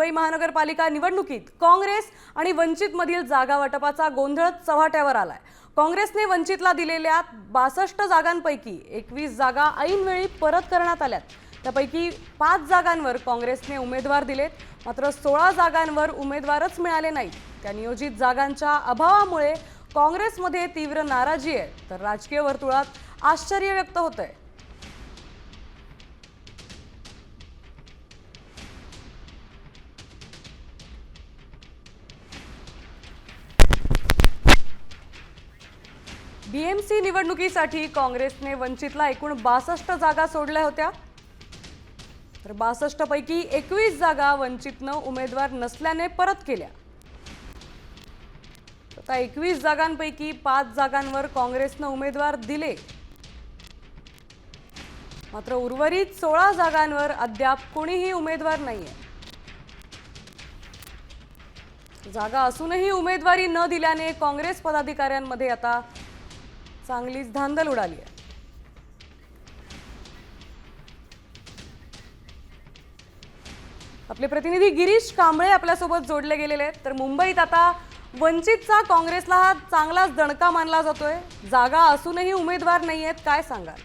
मुंबई महानगरपालिका निवडणुकीत काँग्रेस आणि वंचित मधील जागा वाटपाचा गोंधळ चव्हाट्यावर आलाय। काँग्रेसने वंचितला दिलेल्या 62 जागांपैकी 21 जागा ऐनवेळी परत करण्यात आल्यात। त्यापैकी 5 जागांवर काँग्रेसने उमेदवार दिलेत, मात्र 16 जागांवर उमेदवारच मिळाले नाहीत। त्या नियोजित जागांच्या अभावामुळे काँग्रेसमध्ये तीव्र नाराजी आहे, तर राजकीय वर्तुळात आश्चर्य व्यक्त होतंय। बीएमसी निवडणुकीसाठी काँग्रेसने वंचितला एकूण 62 जागा सोडल्या होत्या, तर 62 पैकी 21 जागा वंचितनं उमेदवार नसल्याने परत केल्या। आता 21 जागांपैकी 5 जागांवर काँग्रेसनं उमेदवार दिले, मात्र उर्वरित 16 जागांवर अद्याप कोणीही उमेदवार नाहीये। जागा असूनही उमेदवारी न दिल्याने काँग्रेस पदाधिकाऱ्यांमध्ये आता चांगलीच धांदल उडाली आहे। आपले प्रतिनिधी गिरीश कांबळे आपल्यासोबत जोडले गेलेले आहेत। तर मुंबईत आता वंचितचा काँग्रेसला हा चांगलाच दणका मानला जातोय, जागा असूनही उमेदवार नाहीयेत, काय सांगाल?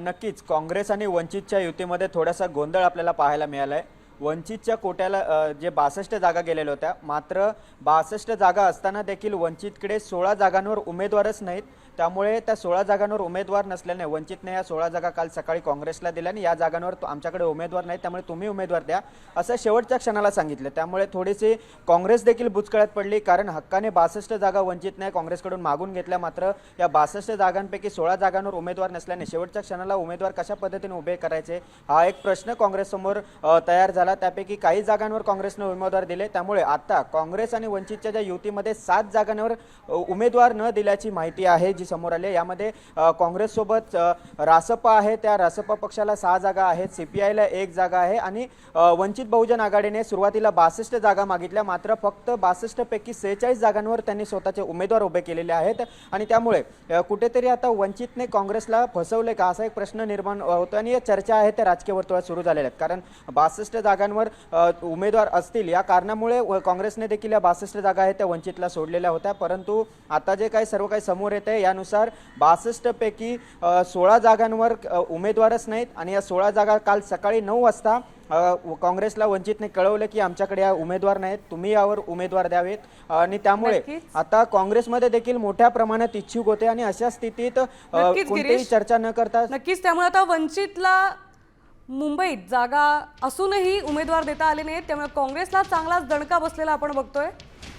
नक्कीच काँग्रेस आणि वंचितच्या युतीमध्ये थोडासा गोंधळ आपल्याला पाहायला मिळालाय। वंचितच्या कोट्याला जे 62 जागा गेलेल्या होत्या, मात्र 62 जागा असताना देखील वंचितकडे 16 जागांवर उमेदवारच नाहीत। त्यामुळे त्या 16 जागांवर उमेदवार नसल्याने वंचितने या 16 जागा काल सकाळी काँग्रेसला दिल्या आणि या जागांवर आमच्याकडे उमेदवार नाहीत, त्यामुळे तुम्ही उमेदवार द्या असं शेवटच्या क्षणाला सांगितलं। त्यामुळे थोडीशी काँग्रेस देखील बुचकळ्यात पडली, कारण हक्काने 62 जागा वंचितने काँग्रेसकडून मागून घेतल्या, मात्र या 62 जागांपैकी 16 जागांवर उमेदवार नसल्याने शेवटच्या क्षणाला उमेदवार कशा पद्धतीने उभे करायचे हा एक प्रश्न काँग्रेससमोर तयार झाला। त्यापैकी काही जागांवर काँग्रेसने उमेदवार दिले, त्यामुळे आता काँग्रेस आणि वंचितच्या ज्या युतीमध्ये 7 जागांवर उमेदवार न दिल्याची माहिती आहे जी समोर आली। यामध्ये काँग्रेस सोबत रासपा आहे, त्या रासपा पक्षाला 6 जागा आहेत, सीपीआयला 1 जागा आहे आणि वंचित बहुजन आघाडीने सुरुवातीला 62 जागा मागितल्या, मात्र फक्त 62 पैकी 46 जागांवर त्यांनी स्वतःचे उमेदवार उभे केलेले आहेत आणि त्यामुळे कुठेतरी आता वंचितने काँग्रेसला फसवले का असा एक प्रश्न निर्माण होतो आणि या चर्चा आहे त्या राजकीय वर्तुळात सुरू झालेल्या आहेत। कारण 62 जागांवर उमेदवार असतील या कारणामुळे काँग्रेसने देखील या 62 जागा आहेत त्या वंचितला सोडलेल्या होत्या, परंतु आता जे काही सर्व काही समोर येते यानुसार 62 पैकी 16 जागांवर उमेदवारच नाहीत आणि या 16 जागा काल सकाळी 9 वाजता काँग्रेसला वंचितने कळवलं की आमच्याकडे या उमेदवार नाहीत, तुम्ही यावर उमेदवार द्यावेत आणि त्यामुळे आता काँग्रेसमध्ये देखील मोठ्या प्रमाणात इच्छुक होते आणि अशा स्थितीत कोणतीही चर्चा न करता नक्कीच त्यामुळे आता वंचितला मुंबईत जागा असूनही उमेदवार देता आले नाहीत, त्यामुळे काँग्रेसला चांगलाच दणका बसलेला आपण बघतोय।